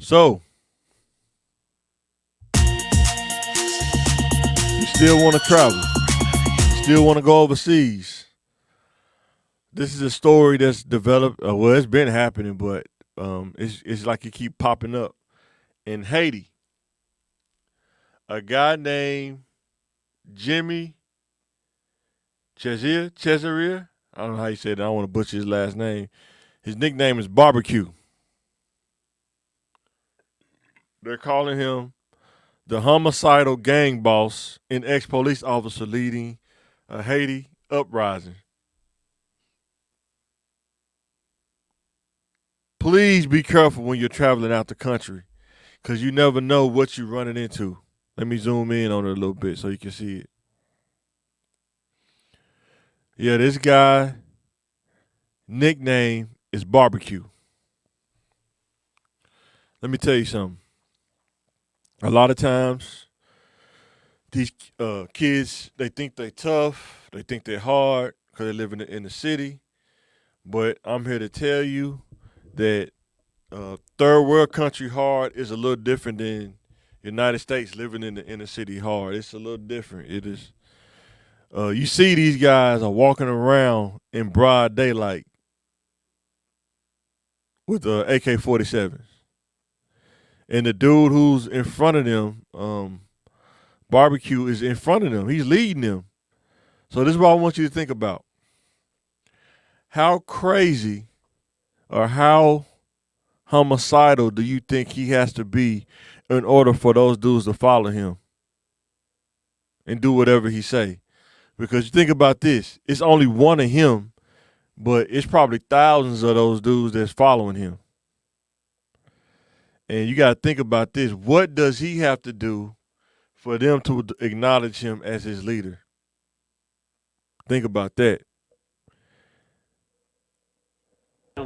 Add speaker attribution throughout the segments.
Speaker 1: So, you still want to travel, you still want to go overseas. This is a story that's developed. Well, it's been happening, but it's like it keep popping up in Haiti. A guy named Jimmy Chezire. I don't know how you say it. I don't want to butcher his last name. His nickname is Barbecue. They're calling him the homicidal gang boss and ex-police officer leading a Haiti uprising. Please be careful when you're traveling out the country because you never know what you're running into. Let me zoom in on it a little bit so you can see it. Yeah, this guy nickname is Barbecue. Let me tell you something. A lot of times, these kids they think they tough, they think they're hard because they live in the city. But I'm here to tell you that third world country hard is a little different than United States living in the inner city hard. It's a little different. It is. You see these guys are walking around in broad daylight with AK-47s, and the dude who's in front of them, Barbecue, is in front of them. He's leading them. So this is what I want you to think about. How crazy or how homicidal do you think he has to be in order for those dudes to follow him and do whatever he say? Because you think about this, it's only one of him, but it's probably thousands of those dudes that's following him. And you got to think about this. What does he have to do for them to acknowledge him as his leader? Think about that.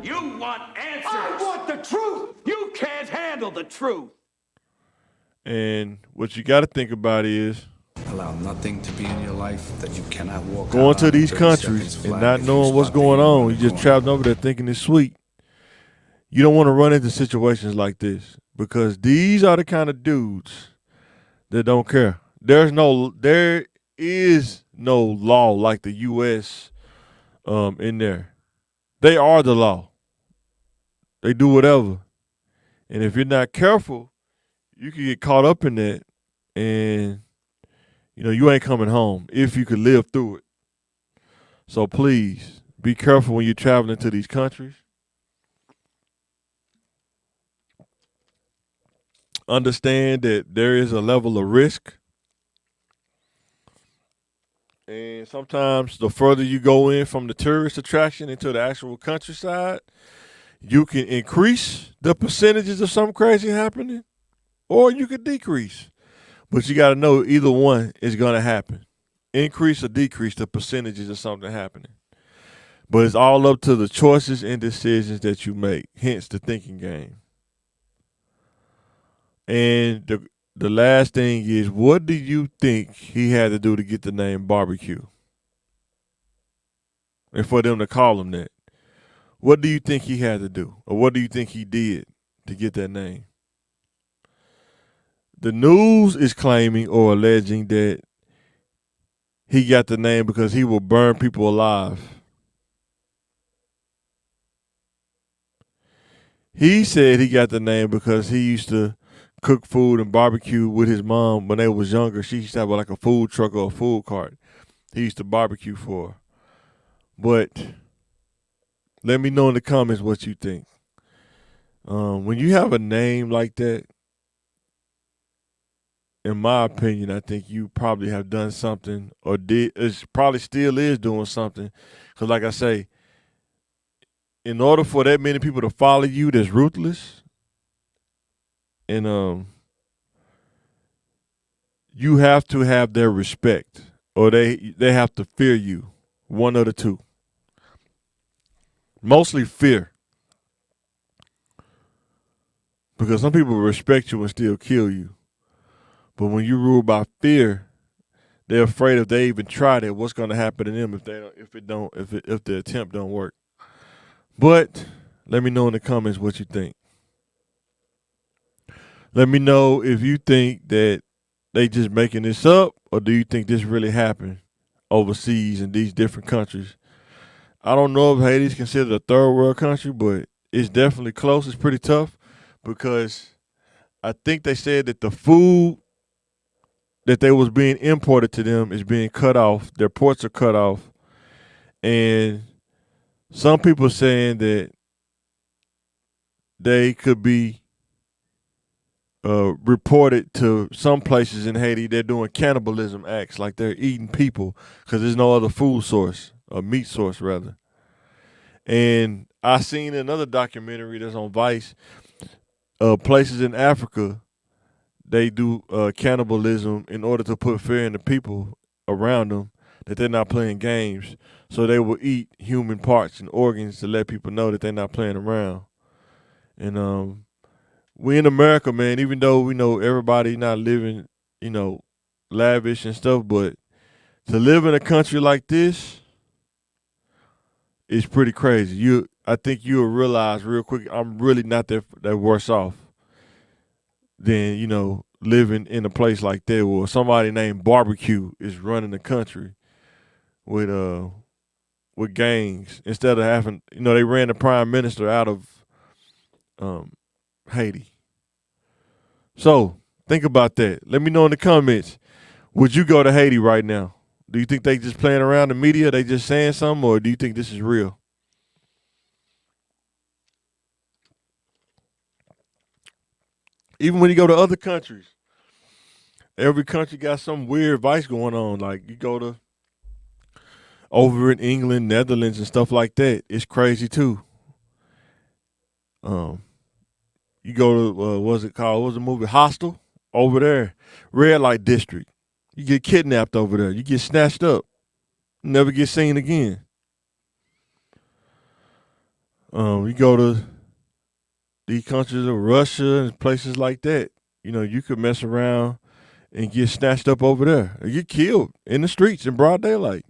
Speaker 2: You want answers. I want the truth. You can't handle the truth.
Speaker 1: And what you got to think about is
Speaker 3: Allow nothing to be in your life that you cannot walk
Speaker 1: going
Speaker 3: out
Speaker 1: to
Speaker 3: on in
Speaker 1: these
Speaker 3: 30
Speaker 1: countries
Speaker 3: seconds
Speaker 1: and
Speaker 3: flat
Speaker 1: not
Speaker 3: if
Speaker 1: knowing what's
Speaker 3: stop
Speaker 1: going
Speaker 3: being
Speaker 1: on.
Speaker 3: on
Speaker 1: You
Speaker 3: the
Speaker 1: just
Speaker 3: corner.
Speaker 1: traveling over there thinking it's sweet. You don't want to run into situations like this because these are the kind of dudes that don't care. There is no law like the U.S. In there. They are the law. They do whatever, and if you're not careful, you can get caught up in that, and you ain't coming home if you could live through it. So please be careful when you're traveling to these countries. Understand that there is a level of risk. And sometimes the further you go in from the tourist attraction into the actual countryside, you can increase the percentages of something crazy happening or you could decrease. But you got to know either one is going to happen. Increase or decrease the percentages of something happening. But it's all up to the choices and decisions that you make, hence the thinking game. And the last thing is, what do you think he had to do to get the name Barbecue? And for them to call him that. What do you think he had to do? Or what do you think he did to get that name? The news is claiming or alleging that he got the name because he will burn people alive. He said he got the name because he used to cook food and barbecue with his mom when they was younger. She used to have like a food truck or a food cart. He used to barbecue for her. But let me know in the comments what you think. When you have a name like that, in my opinion, I think you probably have done something or did. It's probably still is doing something. Because, like I say, in order for that many people to follow you, that's ruthless, and you have to have their respect, or they have to fear you. One of the two. Mostly fear, because some people respect you and still kill you. But when you rule by fear, they're afraid if they even try that, what's going to happen to them if the attempt don't work. But let me know in the comments what you think. Let me know if you think that they just making this up, or do you think this really happened overseas in these different countries? I don't know if Haiti's considered a third world country, but it's definitely close. It's pretty tough because I think they said that the food that they was being imported to them is being cut off. Their ports are cut off, and some people saying that they could be reported to some places in Haiti. They're doing cannibalism acts, like they're eating people because there's no other food source, or meat source rather. And I seen another documentary that's on Vice. Places in Africa, they do cannibalism in order to put fear in the people around them that they're not playing games. So they will eat human parts and organs to let people know that they're not playing around. And we in America, man, even though we know everybody not living, lavish and stuff, but to live in a country like this is pretty crazy. I think you'll realize real quick, I'm really not that worse off than, living in a place like that where somebody named Barbecue is running the country with gangs instead of having, they ran the prime minister out of Haiti. So think about that. Let me know in the comments. Would you go to Haiti right now? Do you think they just playing around the media? They just saying something, or do you think this is real? Even when you go to other countries, every country got some weird vice going on. Like you go to over in England, Netherlands, and stuff like that. It's crazy too. You go to what's it called? What's the movie? Hostel over there, red light district. You get kidnapped over there. You get snatched up. Never get seen again. You go to these countries of Russia and places like that. You could mess around and get snatched up over there or get killed in the streets in broad daylight.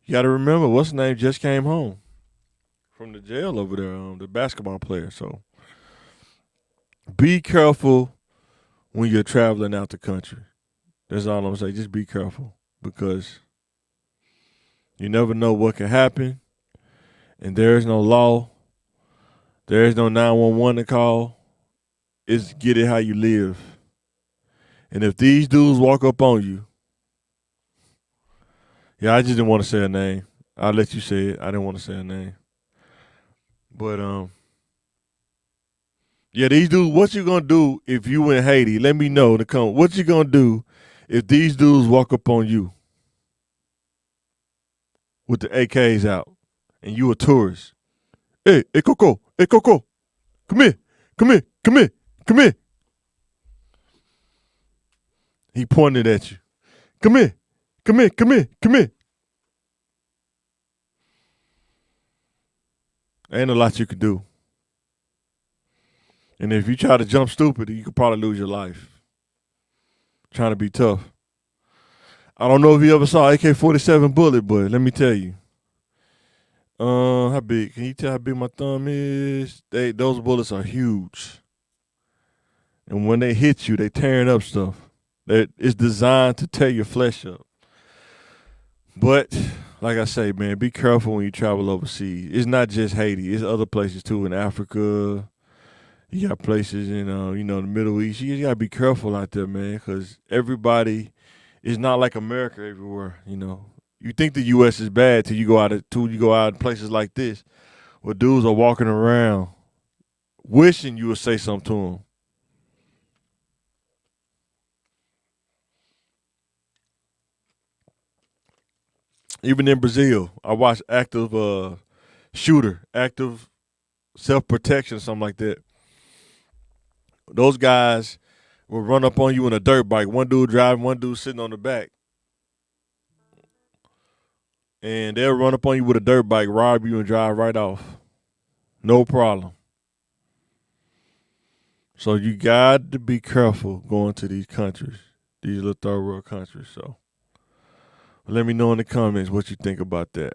Speaker 1: You got to remember, what's his name just came home from the jail over there, the basketball player. So be careful when you're traveling out the country. That's all I'm saying. Just be careful because you never know what can happen. And there is no law. There is no 911 to call. It's get it how you live. And if these dudes walk up on you, yeah, I just didn't want to say a name. I'll let you say it. I didn't want to say a name. But yeah, these dudes, what you gonna do if you in Haiti? Let me know in the comments. What you gonna do if these dudes walk up on you with the AKs out and you a tourist? Hey, Coco, come here, come here, come here, come here. He pointed at you. Come here, come here, come here, come here. Ain't a lot you can do. And if you try to jump stupid, you could probably lose your life. Trying to be tough. I don't know if you ever saw AK-47 bullet, but let me tell you. How big? Can you tell how big my thumb is? Those bullets are huge. And when they hit you, they tearing up stuff. It's designed to tear your flesh up. But like I say, man, be careful when you travel overseas. It's not just Haiti. It's other places too, in Africa. You got places in, the Middle East. You got to be careful out there, man, because everybody is not like America everywhere, You think the U.S. is bad till you go out in places like this where dudes are walking around wishing you would say something to them. Even in Brazil, I watched active self-protection, something like that. Those guys will run up on you in a dirt bike. One dude driving, one dude sitting on the back. And they'll run up on you with a dirt bike, rob you, and drive right off. No problem. So you got to be careful going to these countries, these little third world countries. So let me know in the comments what you think about that.